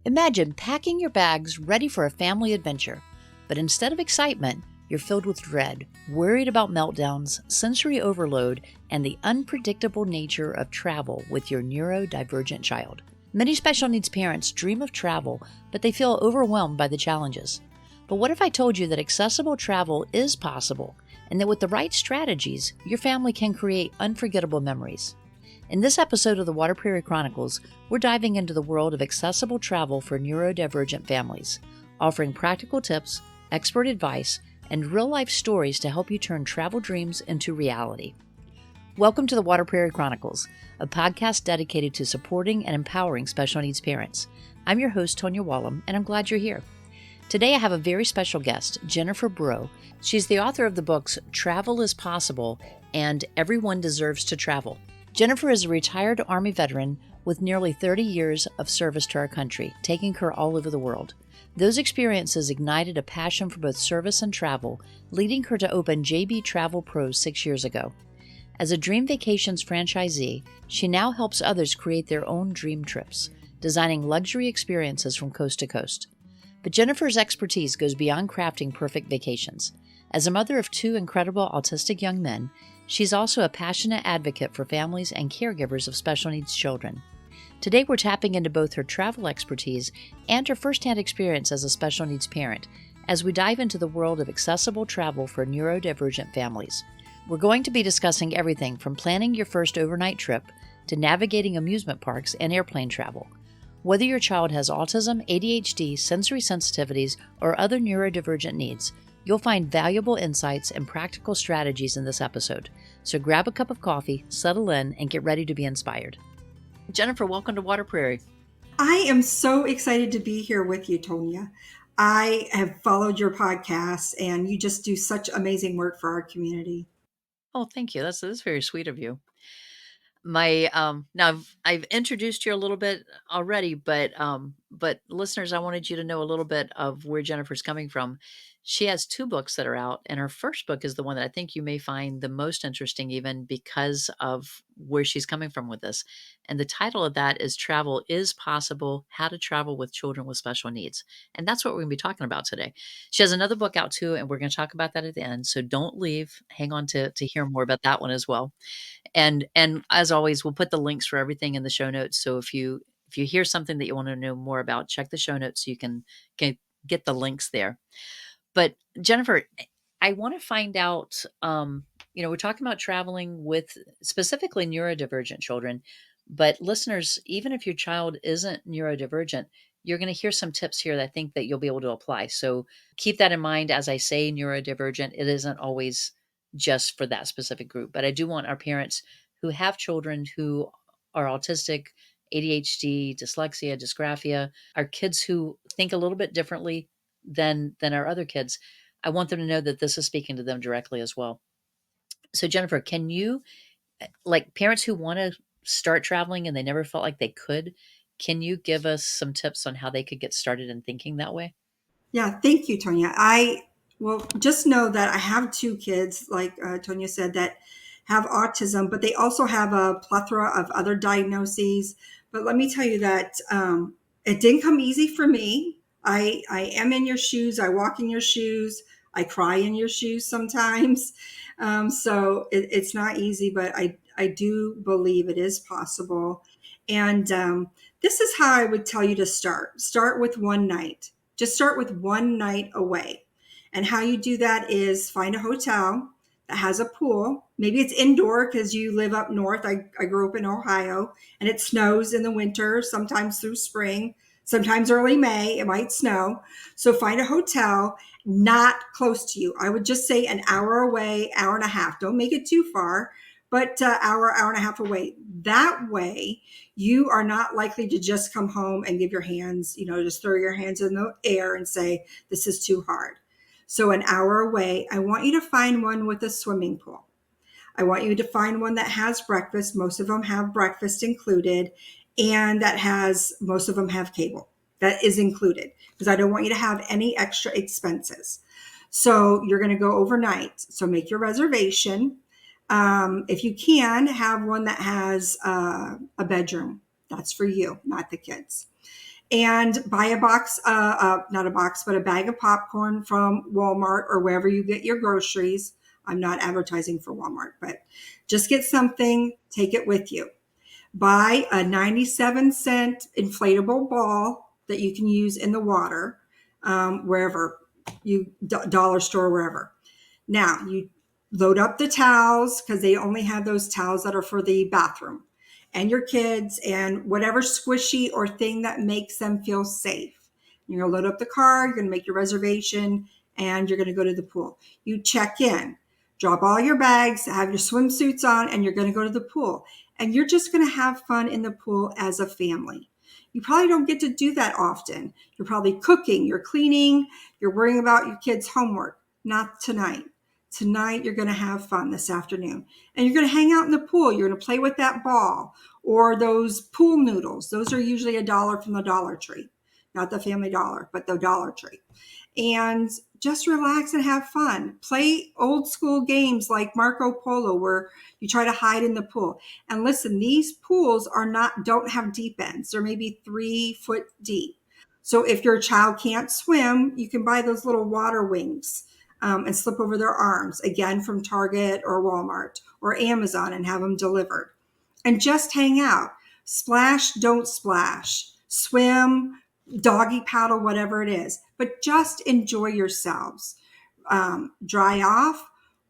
Imagine packing your bags ready for a family adventure, but instead of excitement, you're filled with dread, worried about meltdowns, sensory overload, and the unpredictable nature of travel with your neurodivergent child. Many special needs parents dream of travel, but they feel overwhelmed by the challenges. But what if I told you that accessible travel is possible, and that with the right strategies, your family can create unforgettable memories? In this episode of the Water Prairie Chronicles, we're diving into the world of accessible travel for neurodivergent families, offering practical tips, expert advice, and real-life stories to help you turn travel dreams into reality. Welcome to the Water Prairie Chronicles, a podcast dedicated to supporting and empowering special needs parents. I'm your host, Tonya, and I'm glad you're here. Today I have a very special guest, Jenifer Breaux. She's the author of the books Travel is Possible and Everyone Deserves to Travel. Jenifer is a retired Army veteran with nearly 30 years of service to our country, taking her all over the world. Those experiences ignited a passion for both service and travel, leading her to open JB Travel Pros 6 years ago. As a Dream Vacations franchisee, she now helps others create their own dream trips, designing luxury experiences from coast to coast. But Jenifer's expertise goes beyond crafting perfect vacations. As a mother of 2 incredible autistic young men, she's also a passionate advocate for families and caregivers of special needs children. Today, we're tapping into both her travel expertise and her firsthand experience as a special needs parent as we dive into the world of accessible travel for neurodivergent families. We're going to be discussing everything from planning your first overnight trip to navigating amusement parks and airplane travel. Whether your child has autism, ADHD, sensory sensitivities, or other neurodivergent needs, you'll find valuable insights and practical strategies in this episode. So grab a cup of coffee, settle in, and get ready to be inspired. Jenifer, welcome to Water Prairie. I am so excited to be here with you, Tonya. I have followed your podcast, and you just do such amazing work for our community. Oh, thank you. That's very sweet of you. Now I've introduced you a little bit already, but listeners, I wanted you to know a little bit of where Jenifer's coming from. She has 2 books that are out, and her first book is the one that I think you may find the most interesting, even because of where she's coming from with this. And the title of that is Travel is Possible: How to Travel with Children with Special Needs. And that's what we're going to be talking about today. She has another book out too, and we're going to talk about that at the end. So don't leave. Hang on to hear more about that one as well. And as always, we'll put the links for everything in the show notes. So if you hear something that you want to know more about, check the show notes so you can get the links there. But Jenifer, I want to find out, we're talking about traveling with specifically neurodivergent children, but listeners, even if your child isn't neurodivergent, you're going to hear some tips here that I think that you'll be able to apply. So keep that in mind as I say neurodivergent. It isn't always just for that specific group, but I do want our parents who have children who are autistic, ADHD, dyslexia, dysgraphia, our kids who think a little bit differently than our other kids. I want them to know that this is speaking to them directly as well. So Jenifer, can you, like parents who want to start traveling and they never felt like they could, can you give us some tips on how they could get started in thinking that way? Yeah, thank you, Tonya. Well, just know that I have 2 kids, like Tonya said, that have autism, but they also have a plethora of other diagnoses. But let me tell you that it didn't come easy for me. I am in your shoes. I walk in your shoes. I cry in your shoes sometimes. So it's not easy, but I do believe it is possible. And this is how I would tell you to start. Start with one night. Just start with one night away. And how you do that is find a hotel that has a pool. Maybe it's indoor because you live up north. I grew up in Ohio, and it snows in the winter, sometimes through spring, sometimes early May. It might snow. So find a hotel not close to you. I would just say an hour away, hour and a half. Don't make it too far, but hour and a half away. That way, you are not likely to just come home and give your hands, just throw your hands in the air and say, this is too hard. So an hour away, I want you to find one with a swimming pool. I want you to find one that has breakfast. Most of them have breakfast included, and most of them have cable. That is included because I don't want you to have any extra expenses. So you're going to go overnight. So make your reservation. If you can, have one that has a bedroom. That's for you, not the kids. and buy a box, not a box, but a bag of popcorn from Walmart or wherever you get your groceries. I'm not advertising for Walmart, but just get something, take it with you. Buy a 97-cent inflatable ball that you can use in the water, wherever you, dollar store, wherever. Now you load up the towels because they only have those towels that are for the bathroom and your kids and whatever squishy or thing that makes them feel safe. You're going to load up the car, you're going to make your reservation, and you're going to go to the pool. You check in, drop all your bags, have your swimsuits on, and you're going to go to the pool. And you're just going to have fun in the pool as a family. You probably don't get to do that often. You're probably cooking, you're cleaning, you're worrying about your kids' homework. Not tonight. Tonight, you're going to have fun this afternoon. And you're going to hang out in the pool. You're going to play with that ball or those pool noodles. Those are usually $1 from the Dollar Tree. Not the Family Dollar, but the Dollar Tree. And just relax and have fun. Play old school games like Marco Polo, where you try to hide in the pool. And listen, these pools don't have deep ends. They're maybe 3 foot deep. So if your child can't swim, you can buy those little water wings and slip over their arms, again from Target or Walmart or Amazon, and have them delivered. And just hang out. Splash, don't splash. Swim, doggy paddle, whatever it is. But just enjoy yourselves. Dry off,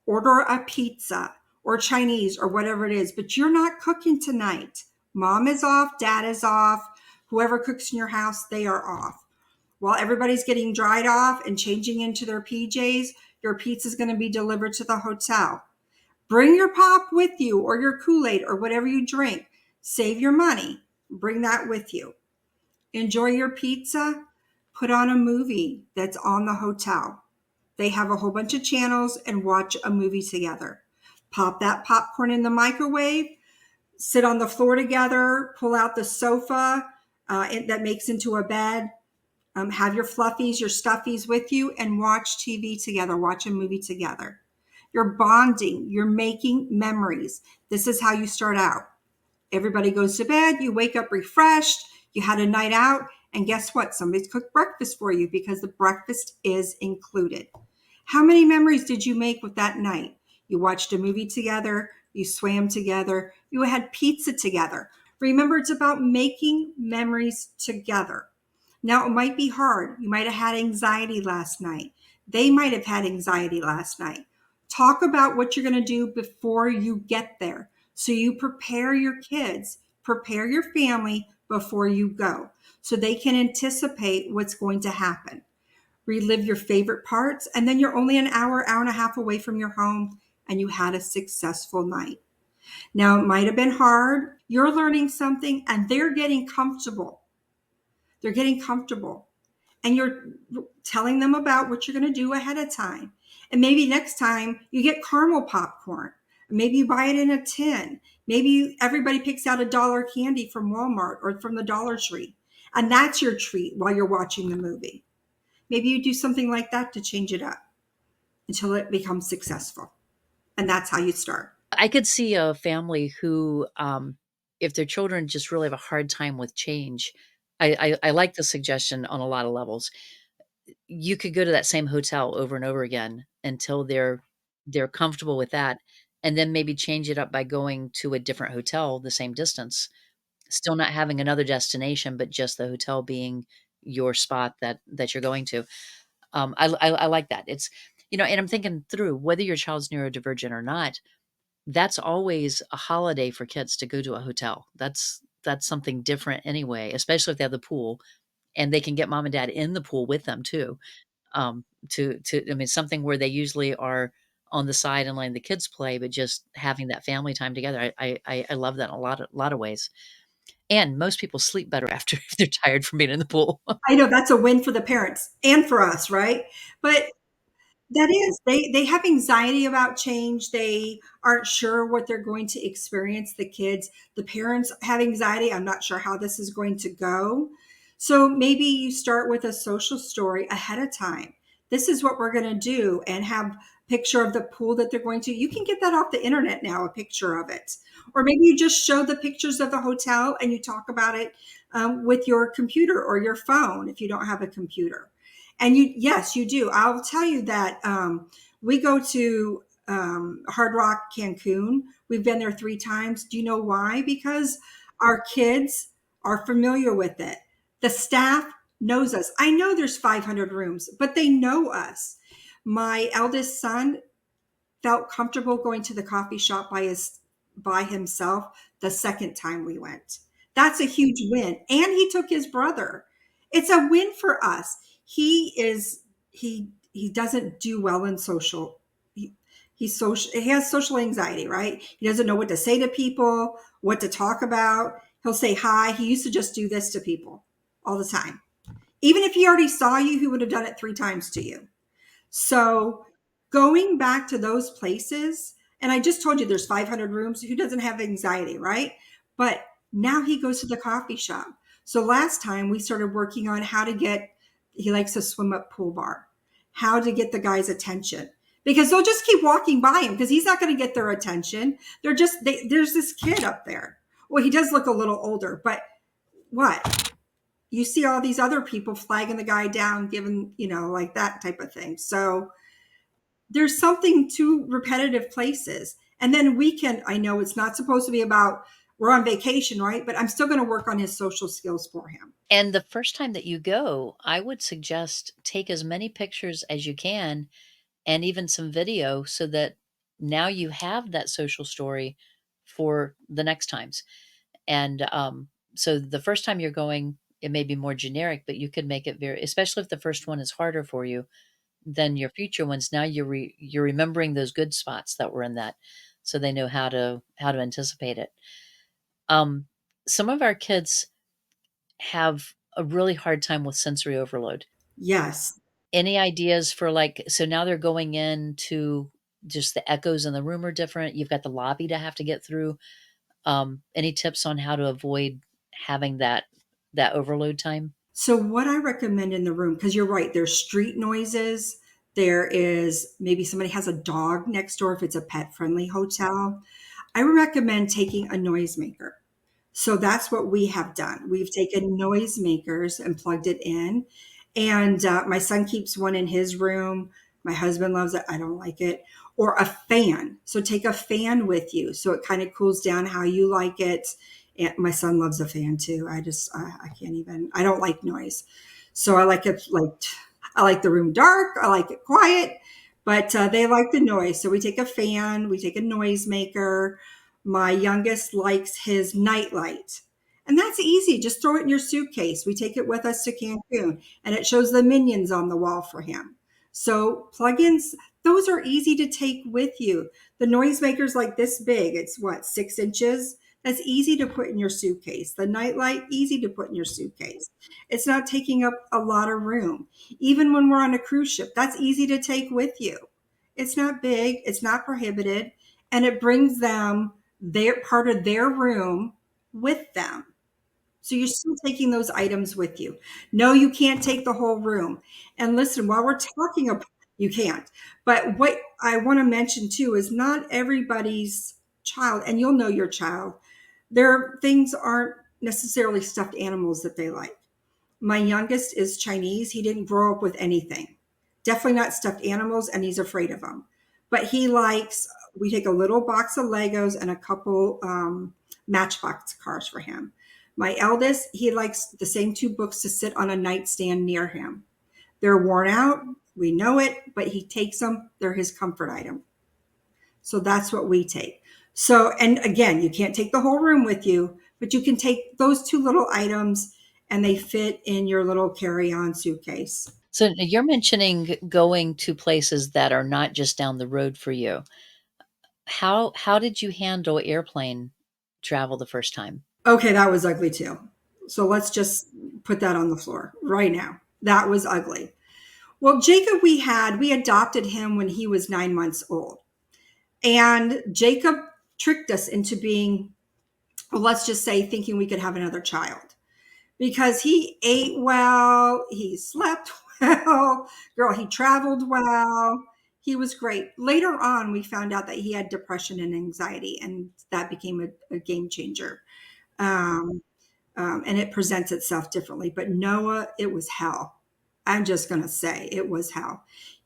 order a pizza or Chinese or whatever it is. But you're not cooking tonight. Mom is off, dad is off. Whoever cooks in your house, they are off. While everybody's getting dried off and changing into their PJs, your pizza is going to be delivered to the hotel. Bring your pop with you or your Kool-Aid or whatever you drink. Save your money. Bring that with you. Enjoy your pizza. Put on a movie that's on the hotel. They have a whole bunch of channels, and watch a movie together. Pop that popcorn in the microwave. Sit on the floor together. Pull out the sofa that makes into a bed. Have your fluffies, your stuffies with you, and watch TV together. Watch a movie together. You're bonding. You're making memories. This is how you start out. Everybody goes to bed. You wake up refreshed. You had a night out. And guess what? Somebody's cooked breakfast for you because the breakfast is included. How many memories did you make with that night? You watched a movie together. You swam together. You had pizza together. Remember, it's about making memories together. Now, it might be hard. You might have had anxiety last night. They might have had anxiety last night. Talk about what you're going to do before you get there. So you prepare your kids, prepare your family before you go, so they can anticipate what's going to happen. Relive your favorite parts, and then you're only an hour, hour and a half away from your home, and you had a successful night. Now, it might have been hard. You're learning something, and they're getting comfortable. They're getting comfortable. And you're telling them about what you're going to do ahead of time. And maybe next time you get caramel popcorn. Maybe you buy it in a tin. Maybe everybody picks out $1 candy from Walmart or from the Dollar Tree. And that's your treat while you're watching the movie. Maybe you do something like that to change it up until it becomes successful. And that's how you start. I could see a family who, if their children just really have a hard time with change, I like the suggestion on a lot of levels. You could go to that same hotel over and over again until they're comfortable with that, and then maybe change it up by going to a different hotel the same distance, still not having another destination, but just the hotel being your spot that you're going to. I like that. It's, and I'm thinking through whether your child's neurodivergent or not, that's always a holiday for kids to go to a hotel. That's something different anyway, especially if they have the pool and they can get mom and dad in the pool with them too. I mean, something where they usually are on the side and letting the kids play, but just having that family time together. I love that in a lot of ways. And most people sleep better after if they're tired from being in the pool. I know that's a win for the parents and for us, right? But that is, they have anxiety about change. They aren't sure what they're going to experience. The kids, the parents have anxiety. I'm not sure how this is going to go. So maybe you start with a social story ahead of time. This is what we're going to do, and have a picture of the pool that they're going to. You can get that off the internet now, a picture of it. Or maybe you just show the pictures of the hotel and you talk about it with your computer or your phone if you don't have a computer. And yes, you do. I'll tell you that we go to Hard Rock Cancun. We've been there 3 times. Do you know why? Because our kids are familiar with it. The staff knows us. I know there's 500 rooms, but they know us. My eldest son felt comfortable going to the coffee shop by himself the second time we went. That's a huge win. And he took his brother. It's a win for us. He doesn't do well in social. He has social anxiety, right? He doesn't know what to say to people, what to talk about. He'll say hi. He used to just do this to people all the time. Even if he already saw you, he would have done it 3 times to you. So going back to those places, and I just told you there's 500 rooms. Who doesn't have anxiety, right? But now he goes to the coffee shop. So last time we started working on how to get, he likes to swim up pool bar, how to get the guy's attention. Because they'll just keep walking by him because he's not going to get their attention. There's this kid up there. Well, he does look a little older, but what? You see all these other people flagging the guy down, giving, like that type of thing. So there's something to repetitive places. And then I know it's not supposed to be about, we're on vacation, right? But I'm still going to work on his social skills for him. And the first time that you go, I would suggest take as many pictures as you can and even some video so that now you have that social story for the next times. And so the first time you're going, it may be more generic, but you could make it especially if the first one is harder for you than your future ones. Now you're remembering those good spots that were in that, so they know how to anticipate it. Some of our kids have a really hard time with sensory overload. Yes. Any ideas for so now they're going into just the echoes in the room are different. You've got the lobby to have to get through. Any tips on how to avoid having that overload time? So what I recommend in the room, because you're right, there's street noises. There is maybe somebody has a dog next door if it's a pet friendly hotel. I recommend taking a noisemaker. So that's what we have done. We've taken noisemakers and plugged it in. And my son keeps one in his room. My husband loves it. I don't like it. Or a fan. So take a fan with you so it kind of cools down how you like it. And my son loves a fan too. I can't even, I don't like noise. So I like it I like the room dark. I like it quiet, but they like the noise. So we take a fan, we take a noisemaker. My youngest likes his nightlight. And that's easy. Just throw it in your suitcase. We take it with us to Cancun and it shows the minions on the wall for him. So plugins, those are easy to take with you. The noisemaker's like this big. It's what, 6 inches? That's easy to put in your suitcase. The nightlight, easy to put in your suitcase. It's not taking up a lot of room. Even when we're on a cruise ship, that's easy to take with you. It's not big, it's not prohibited, and it brings them their part of their room with them. So you're still taking those items with you. No, you can't take the whole room. And listen, while we're talking about, you can't. But what I want to mention too is not everybody's child, and you'll know your child, their things aren't necessarily stuffed animals that they like. My youngest is Chinese. He didn't grow up with anything. Definitely not stuffed animals, and he's afraid of them. But he likes, we take a little box of Legos and a couple Matchbox cars for him. My eldest, he likes the same 2 books to sit on a nightstand near him. They're worn out. We know it, but he takes them. They're his comfort item. So that's what we take. So, and again, you can't take the whole room with you, but you can take those 2 little items and they fit in your little carry-on suitcase. So you're mentioning going to places that are not just down the road for you. How did you handle airplane travel the first time? Okay, that was ugly too. So let's just put that on the floor right now. That was ugly. Well, Jacob, we adopted him when he was 9 months old. And Jacob tricked us into being, well, let's just say, thinking we could have another child because he ate well, he slept well, girl, he traveled well. He was great. Later on, we found out that he had depression and anxiety, and that became a game changer. Um, and it presents itself differently. But Noah, it was hell. I'm just going to say it was hell.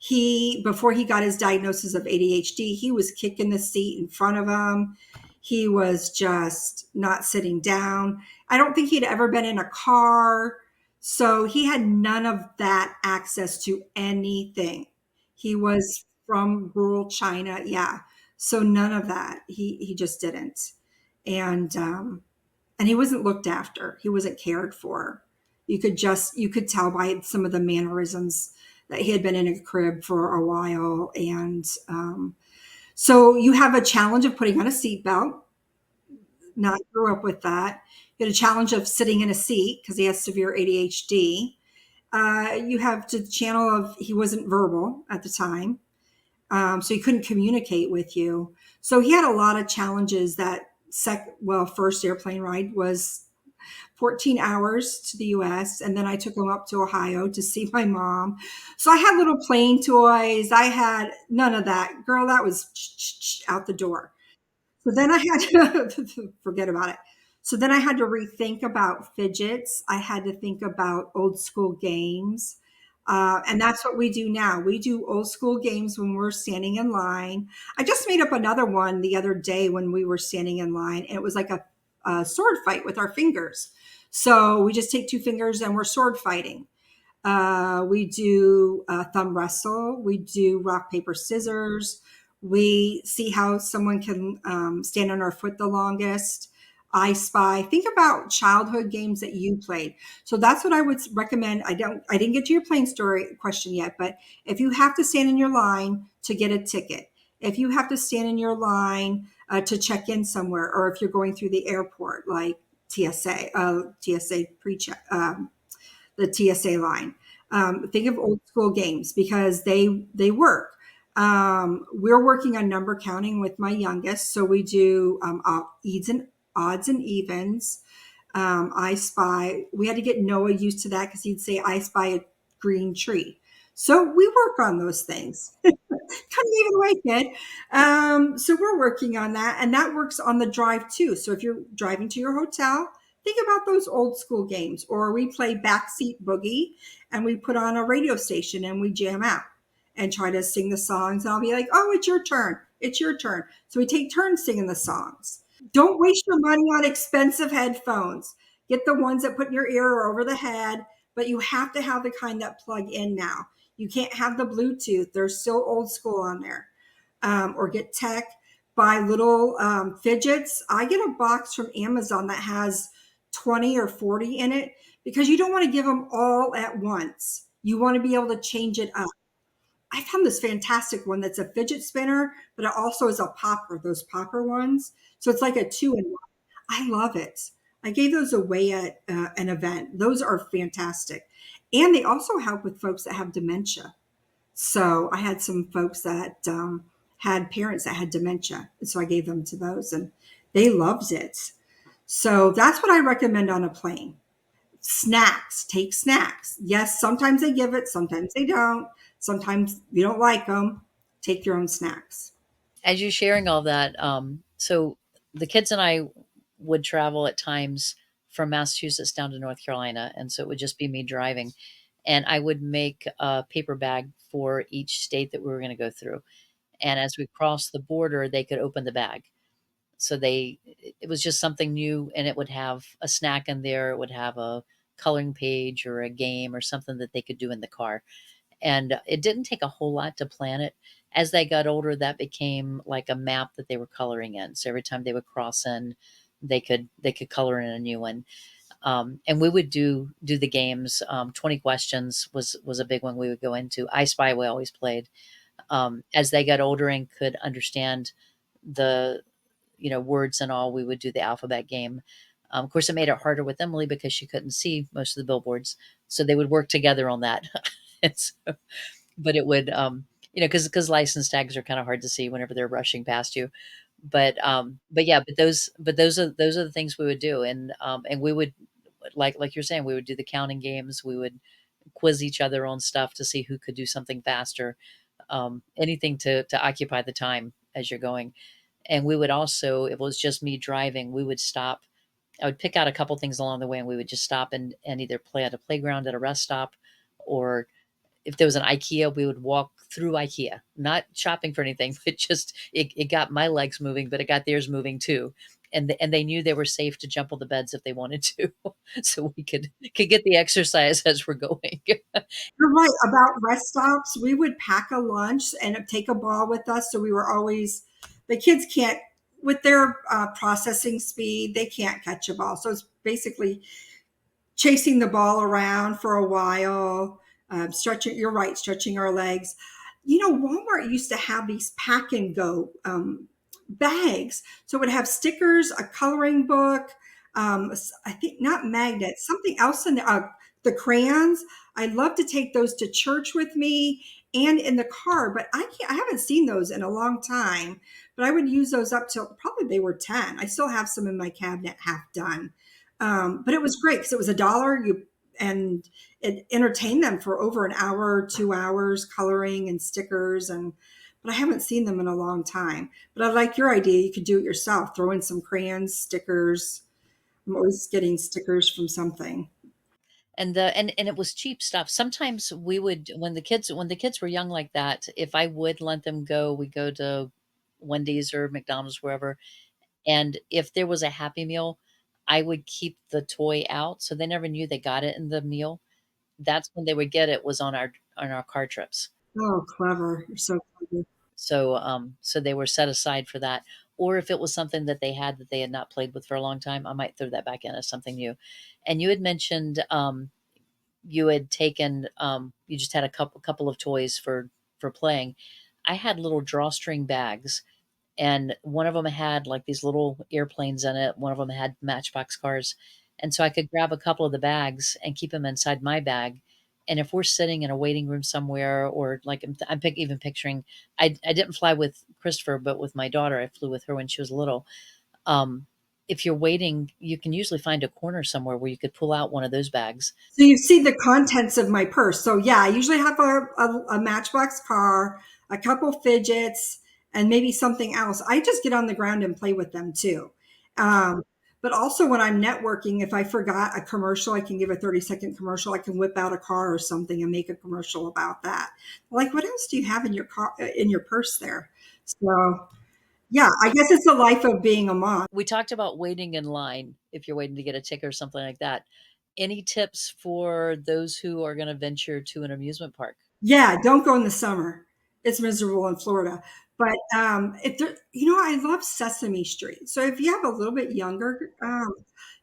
Before he got his diagnosis of ADHD, he was kicking the seat in front of him. He was just not sitting down. I don't think he'd ever been in a car. So he had none of that access to anything. He was from rural China. Yeah. So none of that. He just didn't. And, and he wasn't looked after. He wasn't cared for. You could tell by some of the mannerisms that he had been in a crib for a while. And so you have a challenge of putting on a seatbelt. Not grew up with that. You had a challenge of sitting in a seat because he has severe ADHD. You have the channel of he wasn't verbal at the time, so he couldn't communicate with you. So he had a lot of challenges. First airplane ride was 14 hours to the US. And then I took him up to Ohio to see my mom. So I had little plane toys. I had none of that. Girl, that was out the door. So then I had to forget about it. So then I had to rethink about fidgets. I had to think about old school games. And that's what we do now. We do old school games when we're standing in line. I just made up another one the other day when we were standing in line, and it was like a sword fight with our fingers. So we just take two fingers and we're sword fighting. We do thumb wrestle. We do rock, paper, scissors. We see how someone can stand on our foot the longest. I spy. Think about childhood games that you played. So that's what I would recommend. I didn't get to your plane story question yet, but if you have to stand in your line to get a ticket, if you have to stand in your line to check in somewhere, or if you're going through the airport, like TSA pre-check, the TSA line. Think of old school games because they work. We're working on number counting with my youngest, so we do odds and evens. I spy. We had to get Noah used to that because he'd say, "I spy a green tree." So we work on those things. Kind of gave it away, kid. So we're working on that, and that works on the drive too. So if you're driving to your hotel, think about those old school games. Or we play backseat boogie, and we put on a radio station and we jam out and try to sing the songs. And I'll be like, "Oh, it's your turn. It's your turn." So we take turns singing the songs. Don't waste your money on expensive headphones. Get the ones that put in your ear or over the head, but you have to have the kind that plug in now. You can't have the Bluetooth. They're still old school on there. Or get tech, buy little fidgets. I get a box from Amazon that has 20 or 40 in it because you don't want to give them all at once. You want to be able to change it up. I found this fantastic one that's a fidget spinner, but it also is a popper, those popper ones. So it's like a two in one. I love it. I gave those away at an event. Those are fantastic. And they also help with folks that have dementia. So I had some folks that had parents that had dementia. And so I gave them to those and they loved it. So that's what I recommend on a plane. Snacks, take snacks. Yes, sometimes they give it, sometimes they don't. Sometimes you don't like them. Take your own snacks. As you're sharing all that, so the kids and I would travel at times from Massachusetts down to North Carolina, and so it would just be me driving, and I would make a paper bag for each state that we were going to go through. And as we crossed the border, they could open the bag. So it was just something new, and it would have a snack in there. It would have a coloring page or a game or something that they could do in the car. And it didn't take a whole lot to plan it. As they got older, that became like a map that they were coloring in. So every time they would cross in, they could color in a new one. And we would do the games. 20 questions was a big one we would go into. I Spy we always played. As they got older and could understand the words and all, we would do the alphabet game. Of course, it made it harder with Emily because she couldn't see most of the billboards, so they would work together on that. And so, but it would, because license tags are kind of hard to see whenever they're rushing past you. But yeah, but those are the things we would do, and we would like you're saying, we would do the counting games. We would quiz each other on stuff to see who could do something faster. Anything to occupy the time as you're going. And we would also, if it was just me driving, we would stop I would pick out a couple things along the way, and we would just stop and either play at a playground at a rest stop, or if there was an IKEA, we would walk through IKEA, not shopping for anything, but just it got my legs moving, but it got theirs moving too. And they knew they were safe to jump on the beds if they wanted to, so we could get the exercise as we're going. You're right about rest stops. We would pack a lunch and take a ball with us. So we were always, the kids can't, with their processing speed, they can't catch a ball. So it's basically chasing the ball around for a while, stretching, you're right, stretching our legs. You know, Walmart used to have these pack and go bags. So it would have stickers, a coloring book, I think not magnets, something else in the crayons. I'd love to take those to church with me and in the car, but I haven't seen those in a long time. But I would use those up till probably they were 10. I still have some in my cabinet half done. But it was great because it was $1. And it entertained them for over an hour, 2 hours, coloring and stickers. But I haven't seen them in a long time. But I like your idea. You could do it yourself. Throw in some crayons, stickers. I'm always getting stickers from something. And it was cheap stuff. Sometimes we would, when the kids were young like that, if I would let them go, we go to Wendy's or McDonald's, wherever. And if there was a Happy Meal, I would keep the toy out, so they never knew they got it in the meal. That's when they would get it, was on our car trips. Oh, clever. You're so clever. So they were set aside for that. Or if it was something that they had not played with for a long time, I might throw that back in as something new. And you had mentioned you had taken you just had a couple of toys for playing. I had little drawstring bags, and one of them had like these little airplanes in it. One of them had matchbox cars, and so I could grab a couple of the bags and keep them inside my bag. And if we're sitting in a waiting room somewhere, or like even picturing, I didn't fly with Christopher, but with my daughter, I flew with her when she was little. Um, if you're waiting, you can usually find a corner somewhere where you could pull out one of those bags. So you see the contents of my purse. So yeah, I usually have a Matchbox car, a couple fidgets, and maybe something else. I just get on the ground and play with them too. Um, but also when I'm networking, if I forgot a commercial, I can give a 30-second commercial. I can whip out a car or something and make a commercial about that. Like, what else do you have in your car, in your purse there? So yeah, I guess it's the life of being a mom. We talked about waiting in line if you're waiting to get a ticket or something like that. Any tips for those who are going to venture to an amusement park? Yeah, don't go in the summer. It's miserable in Florida. But if there, you know, I love Sesame Street. So if you have a little bit younger,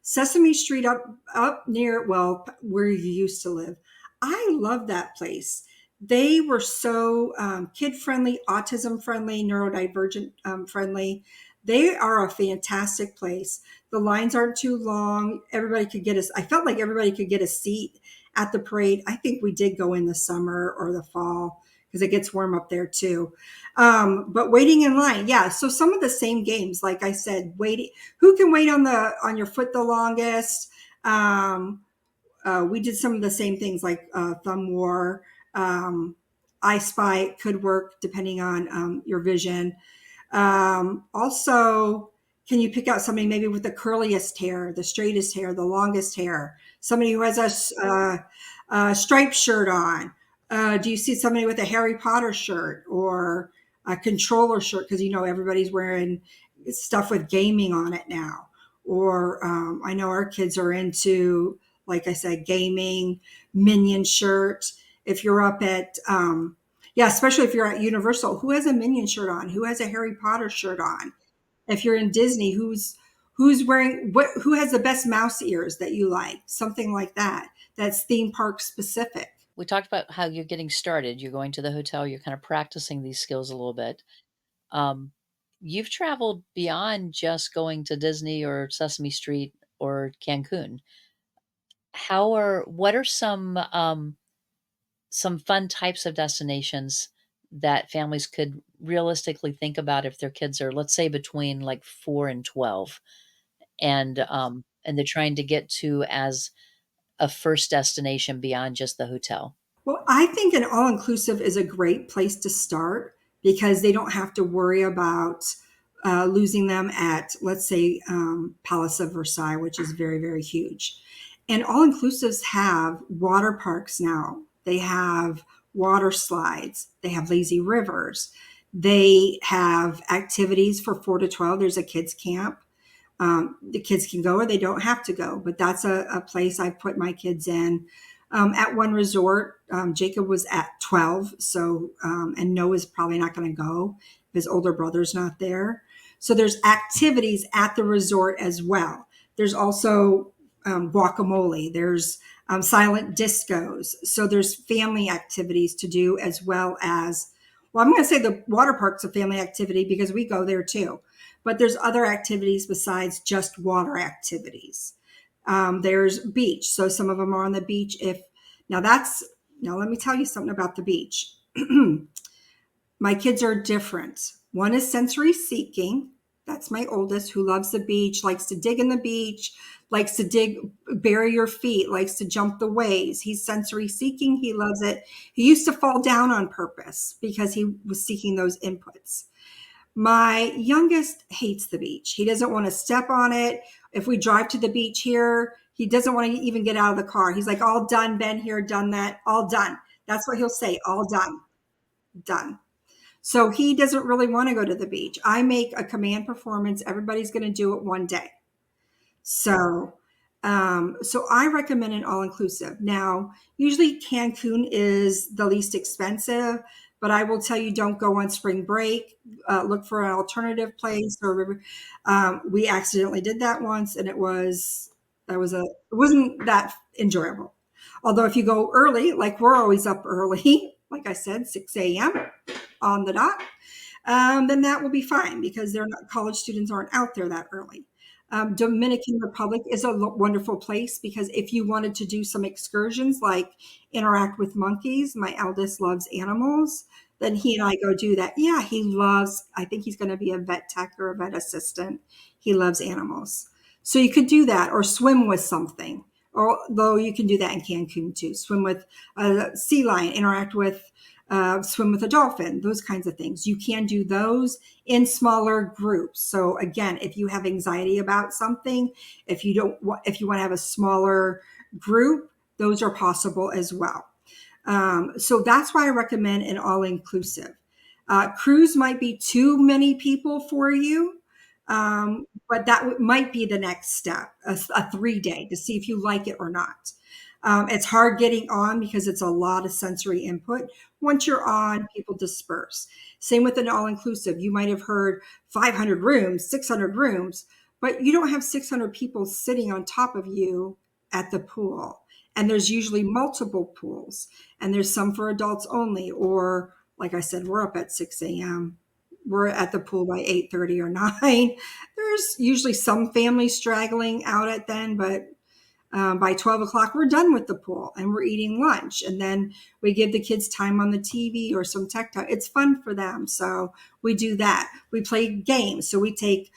Sesame Street up near, well, where you used to live, I love that place. They were so kid friendly, autism friendly, neurodivergent friendly. They are a fantastic place. The lines aren't too long. Everybody could get us. I felt like everybody could get a seat at the parade. I think we did go in the summer or the fall because it gets warm up there too. But waiting in line, yeah. So some of the same games, like I said, waiting. Who can wait on your foot the longest? We did some of the same things like thumb war. I Spy could work depending on your vision. Also, can you pick out somebody maybe with the curliest hair, the straightest hair, the longest hair? Somebody who has a striped shirt on. Do you see somebody with a Harry Potter shirt or a controller shirt? Because you know everybody's wearing stuff with gaming on it now. Or I know our kids are into, like I said, gaming, Minion shirt. If you're up at yeah, especially if you're at Universal, who has a Minion shirt on? Who has a Harry Potter shirt on? If you're in Disney, who's wearing what? Who has the best mouse ears that you like? Something like that. That's theme park specific. We talked about how you're getting started. You're going to the hotel, you're kind of practicing these skills a little bit. Um, you've traveled beyond just going to Disney or Sesame Street or Cancun. What are some fun types of destinations that families could realistically think about if their kids are, let's say, between like 4 and 12, and they're trying to get to as a first destination beyond just the hotel? Well, I think an all inclusive is a great place to start because they don't have to worry about losing them at, let's say, Palace of Versailles, which is very, very huge. And all inclusives have water parks now. They have water slides. They have lazy rivers. They have activities for 4 to 12. There's a kids camp. The kids can go or they don't have to go, but that's a place I put my kids in. At one resort, Jacob was at 12, so and Noah's probably not going to go. His older brother's not there. So there's activities at the resort as well. There's also guacamole. There's silent discos. So there's family activities to do as well as, well, I'm going to say the water park's a family activity because we go there too. But there's other activities besides just water activities. There's beach. So some of them are on the beach. Now let me tell you something about the beach. My kids are different. One is sensory seeking. That's my oldest, who loves the beach, likes to dig in the beach, likes to bury your feet, likes to jump the waves. He's sensory seeking. He loves it. He used to fall down on purpose because he was seeking those inputs. My youngest hates the beach. He doesn't want to step on it. If we drive to the beach here, he doesn't want to even get out of the car. He's like, all done, been here, done that, all done. That's what he'll say, all done, done. So he doesn't really want to go to the beach. I make a command performance. Everybody's going to do it one day. So I recommend an all-inclusive. Now, usually Cancun is the least expensive, but I will tell you, don't go on spring break. Look for an alternative place or river. We accidentally did that once, and it wasn't that enjoyable. Although if you go early, like we're always up early, like I said, 6 a.m. on the dot, then that will be fine because college students aren't out there that early. Dominican Republic is a wonderful place because if you wanted to do some excursions like interact with monkeys, my eldest loves animals, then he and I go do that. Yeah, I think he's going to be a vet tech or a vet assistant. He loves animals. So you could do that or swim with something. Although you can do that in Cancun too. Swim with a sea lion, swim with a dolphin, those kinds of things. You can do those in smaller groups. So again, if you have anxiety about something, if you want to have a smaller group, those are possible as well. So that's why I recommend an all-inclusive. Cruise might be too many people for you. But that might be the next step, a 3-day to see if you like it or not. It's hard getting on because it's a lot of sensory input. Once you're on, people disperse. Same with an all-inclusive. You might have heard 500 rooms, 600 rooms, but you don't have 600 people sitting on top of you at the pool. And there's usually multiple pools. And there's some for adults only, or like I said, we're up at 6 a.m. We're at the pool by 8:30 or 9. There's usually some families straggling out at then, but by 12 o'clock, we're done with the pool and we're eating lunch. And then we give the kids time on the TV or some tech time. It's fun for them. So we do that. We play games. So we take,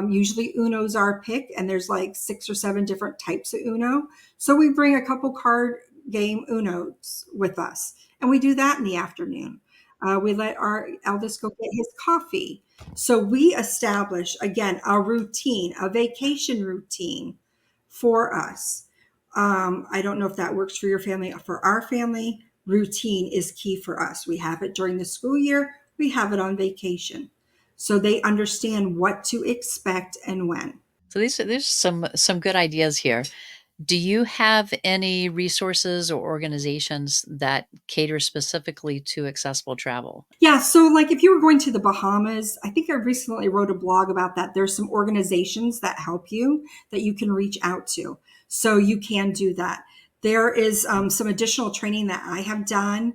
usually Uno's our pick, and there's like 6 or 7 different types of Uno. So we bring a couple card game Unos with us, and we do that in the afternoon. We let our eldest go get his coffee. So we establish, again, a routine, a vacation routine for us. I don't know if that works for your family. For our family, routine is key for us. We have it during the school year. We have it on vacation. So they understand what to expect and when. So there's some good ideas here. Do you have any resources or organizations that cater specifically to accessible travel? Yeah, so like if you were going to the Bahamas, I think I recently wrote a blog about that. There's some organizations that help you that you can reach out to. So you can do that. There is some additional training that I have done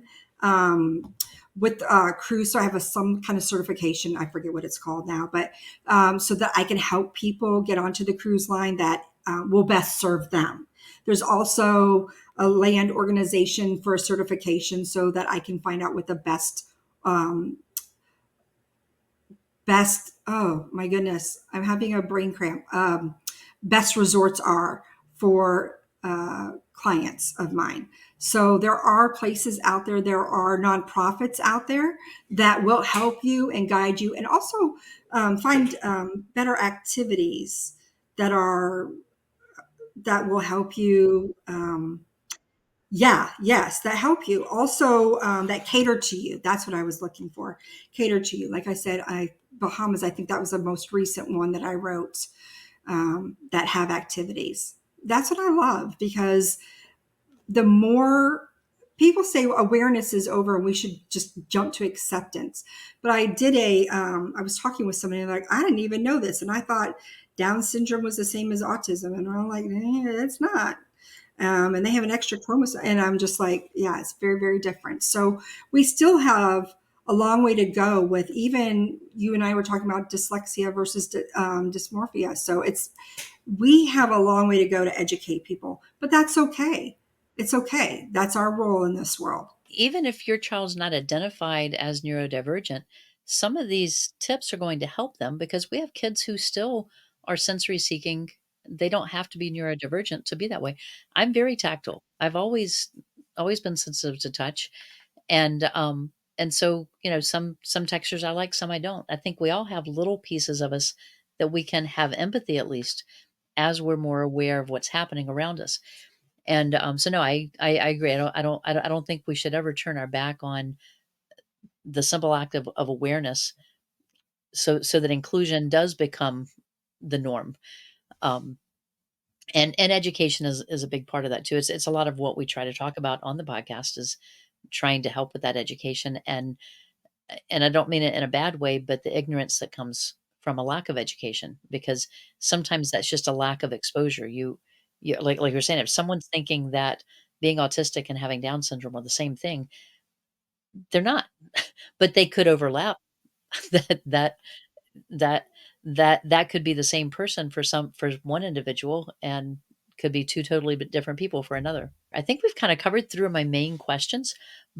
with cruise. So I have some kind of certification. I forget what it's called now, but so that I can help people get onto the cruise line that will best serve them. There's also a land organization for a certification so that I can find out what the best, oh my goodness, I'm having a brain cramp, best resorts are for clients of mine. So there are places out there, there are nonprofits out there that will help you and guide you, and also find better activities that are that will help you. Yeah, yes, that help you. Also, that cater to you. That's what I was looking for. Cater to you. Like I said, I Bahamas. I think that was the most recent one that I wrote, that have activities. That's what I love, because the more people say awareness is over and we should just jump to acceptance. But I was talking with somebody like, I didn't even know this. And I thought Down syndrome was the same as autism. And I'm like, it's not. And they have an extra chromosome. And I'm just like, yeah, it's very, very different. So we still have a long way to go with, even you and I were talking about dyslexia versus dysmorphia. So we have a long way to go to educate people, but that's okay. It's okay. That's our role in this world. Even if your child's not identified as neurodivergent, some of these tips are going to help them, because we have kids who still are sensory seeking. They don't have to be neurodivergent to be that way. I'm very tactile. I've always been sensitive to touch, and so, some textures I like, some I don't. I think we all have little pieces of us that we can have empathy, at least, as we're more aware of what's happening around us. And so no, I agree. I don't think we should ever turn our back on the simple act of awareness, so that inclusion does become the norm. Um, and education is a big part of that too. It's a lot of what we try to talk about on the podcast, is trying to help with that education. And I don't mean it in a bad way, but the ignorance that comes from a lack of education, because sometimes that's just a lack of exposure. You like you're saying, if someone's thinking that being autistic and having Down syndrome are the same thing, they're not, but they could overlap. that that that that could be the same person for one individual, and could be two totally different people for another. I think we've kind of covered through my main questions,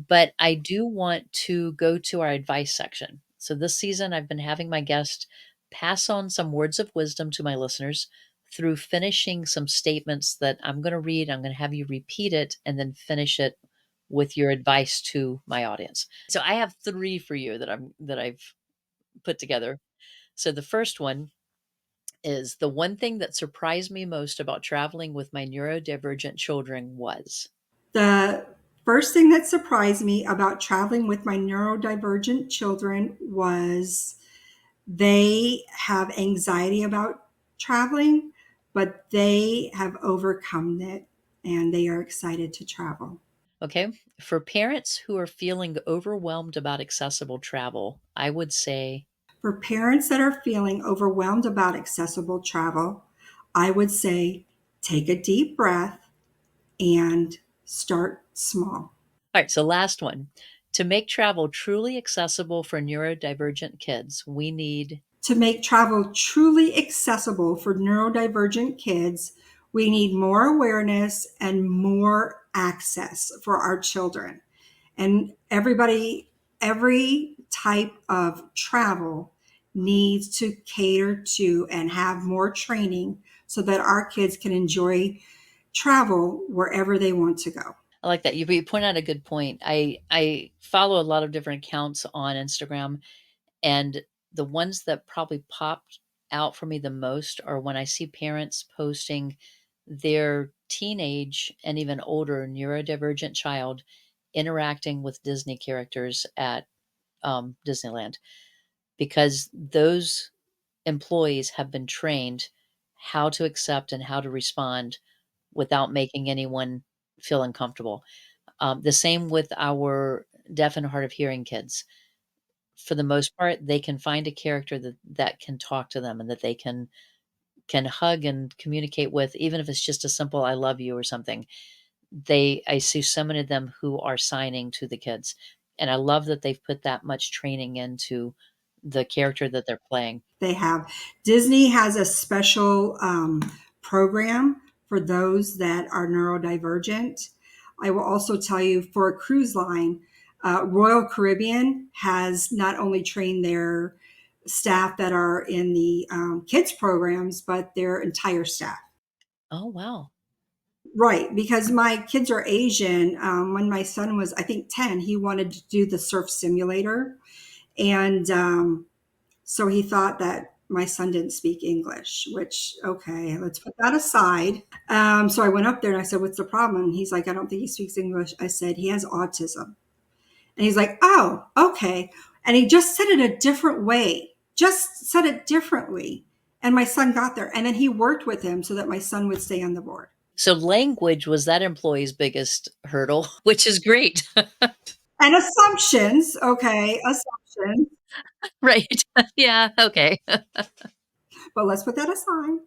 but I do want to go to our advice section. So this season, I've been having my guest pass on some words of wisdom to my listeners through finishing some statements that I'm going to read. I'm going to have you repeat it and then finish it with your advice to my audience. So I have three for you that I've put together. So the first one is: the one thing that surprised me most about traveling with my neurodivergent children was. The first thing that surprised me about traveling with my neurodivergent children was they have anxiety about traveling, but they have overcome it and they are excited to travel. Okay. For parents who are feeling overwhelmed about accessible travel, I would say. For parents that are feeling overwhelmed about accessible travel, I would say take a deep breath and start small. All right. So, last one. To make travel truly accessible for neurodivergent kids, we need. To make travel truly accessible for neurodivergent kids, we need more awareness and more access for our children. And every type of travel needs to cater to and have more training so that our kids can enjoy travel wherever they want to go. I like that. You point out a good point. I follow a lot of different accounts on Instagram, and the ones that probably popped out for me the most are when I see parents posting their teenage and even older neurodivergent child interacting with Disney characters at Disneyland, because those employees have been trained how to accept and how to respond without making anyone feel uncomfortable. The same with our deaf and hard of hearing kids. For the most part, they can find a character that can talk to them and that they can hug and communicate with, even if it's just a simple "I love you" or something. I see so many of them who are signing to the kids, and I love that they've put that much training into the character that they're playing. They have. Disney has a special program for those that are neurodivergent. I will also tell you, for a cruise line, Royal Caribbean has not only trained their staff that are in the kids programs, but their entire staff. Oh, wow. Right, because my kids are Asian. When my son was, I think, 10, he wanted to do the surf simulator. And so he thought that my son didn't speak English, which, okay, let's put that aside. So I went up there and I said, "What's the problem?" And he's like, "I don't think he speaks English." I said, "He has autism." And he's like, "Oh, okay." And he just said it a different way, just said it differently. And my son got there. And then he worked with him so that my son would stay on the board. So language was that employee's biggest hurdle, which is great. And assumptions, okay, assumptions, Right. Yeah, okay. but let's put that aside.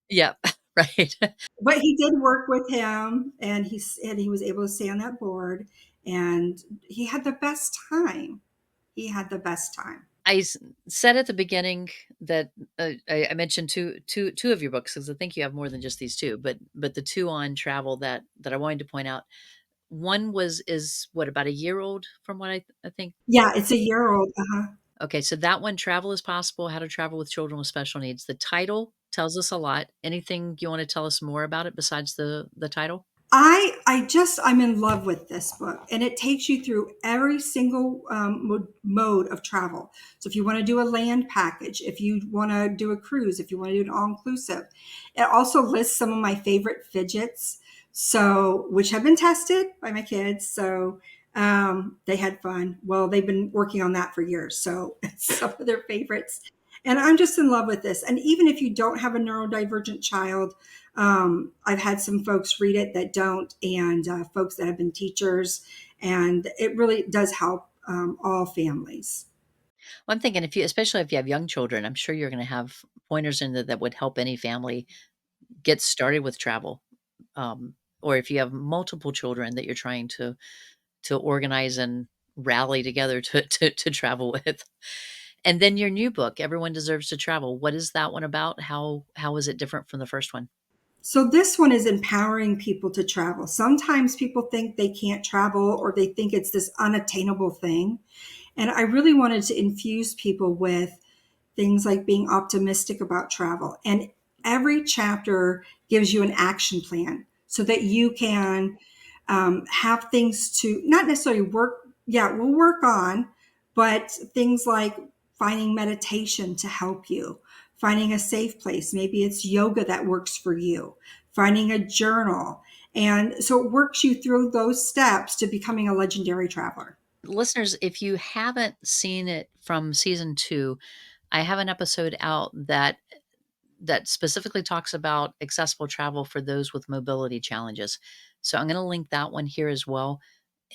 Yep, right. But he did work with him, and he was able to stay on that board, and he had the best time. He had the best time. Said at the beginning that I mentioned two of your books because I think you have more than just these two, but the two on travel that I wanted to point out. One is what, about a year old from what I think. Yeah, it's a year old. Uh-huh. Okay, so that one, Travel is Possible: How to Travel with Children with Special Needs. The title tells us a lot. Anything you want to tell us more about it besides the title? I'm in love with this book, and it takes you through every single mode of travel. So if you want to do a land package, if you want to do a cruise, if you want to do an all inclusive, it also lists some of my favorite fidgets. So which have been tested by my kids. So they had fun. Well, they've been working on that for years. So it's some of their favorites. And I'm just in love with this. And even if you don't have a neurodivergent child, I've had some folks read it that don't, and folks that have been teachers, and it really does help all families. Well, I'm thinking, especially if you have young children, I'm sure you're going to have pointers in there that would help any family get started with travel. Um, or if you have multiple children that you're trying to organize and rally together to travel with. And then your new book, Everyone Deserves to Travel. What is that one about? How is it different from the first one? So this one is empowering people to travel. Sometimes people think they can't travel or they think it's this unattainable thing. And I really wanted to infuse people with things like being optimistic about travel. And every chapter gives you an action plan so that you can have things to not necessarily work. Yeah, we'll work on, but things like finding meditation to help you, finding a safe place. Maybe it's yoga that works for you, finding a journal. And so it works you through those steps to becoming a legendary traveler. Listeners, if you haven't seen it from season 2, I have an episode out that specifically talks about accessible travel for those with mobility challenges. So I'm going to link that one here as well.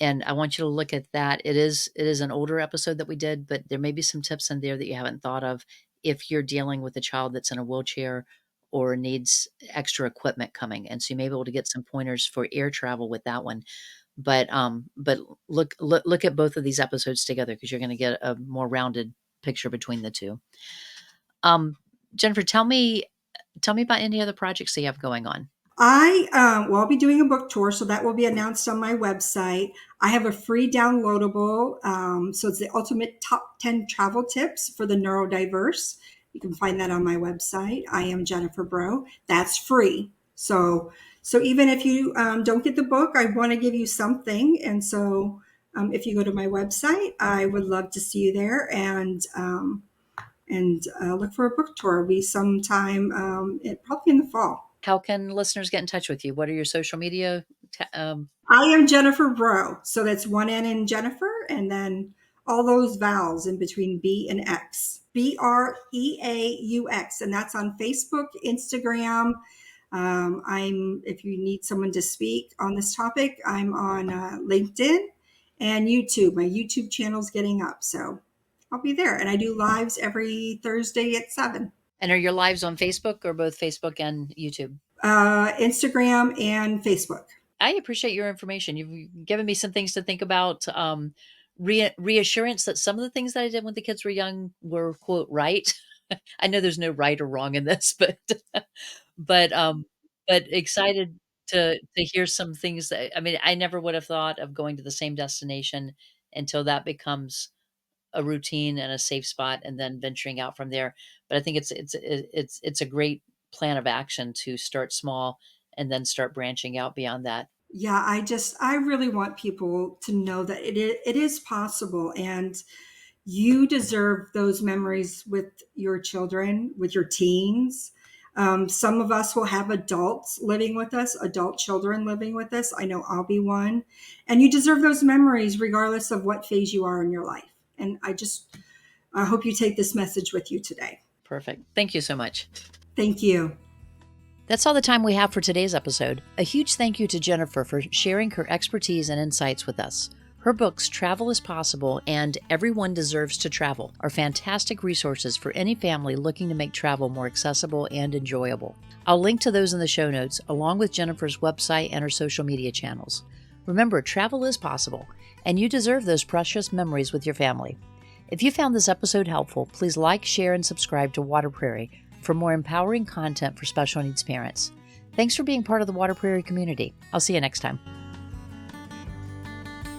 And I want you to look at that. It is an older episode that we did, but there may be some tips in there that you haven't thought of if you're dealing with a child that's in a wheelchair or needs extra equipment coming. And so you may be able to get some pointers for air travel with that one. But look at both of these episodes together because you're going to get a more rounded picture between the two. Um, Jenifer, tell me about any other projects that you have going on. I'll be doing a book tour, so that will be announced on my website. I have a free downloadable, so it's the ultimate top 10 travel tips for the neurodiverse. You can find that on my website. I am Jenifer Breaux. That's free. So even if you don't get the book, I want to give you something. And so, if you go to my website, I would love to see you there and look for a book tour. It'll be sometime, probably in the fall. How can listeners get in touch with you? What are your social media? I am Jenifer Breaux. So that's one N in Jennifer and then all those vowels in between B and X. Breaux. And that's on Facebook, Instagram. If you need someone to speak on this topic, I'm on LinkedIn and YouTube. My YouTube channel is getting up. So I'll be there. And I do lives every Thursday at 7. And are your lives on Facebook or both Facebook and YouTube? Instagram and Facebook. I appreciate your information. You've given me some things to think about. Reassurance that some of the things that I did when the kids were young were, quote, right. I know there's no right or wrong in this, but but excited to hear some things that, I mean, I never would have thought of going to the same destination until that becomes a routine and a safe spot and then venturing out from there. But I think it's a great plan of action to start small and then start branching out beyond that. Yeah, I really want people to know that it is possible, and you deserve those memories with your children, with your teens. Some of us will have adults living with us, adult children living with us. I know I'll be one. And you deserve those memories regardless of what phase you are in your life. And I hope you take this message with you today. Perfect. Thank you so much. Thank you. That's all the time we have for today's episode. A huge thank you to Jenifer for sharing her expertise and insights with us. Her books, Travel is Possible and Everyone Deserves to Travel, are fantastic resources for any family looking to make travel more accessible and enjoyable. I'll link to those in the show notes, along with Jenifer's website and her social media channels. Remember, travel is possible, and you deserve those precious memories with your family. If you found this episode helpful, please like, share, and subscribe to Water Prairie for more empowering content for special needs parents. Thanks for being part of the Water Prairie community. I'll see you next time.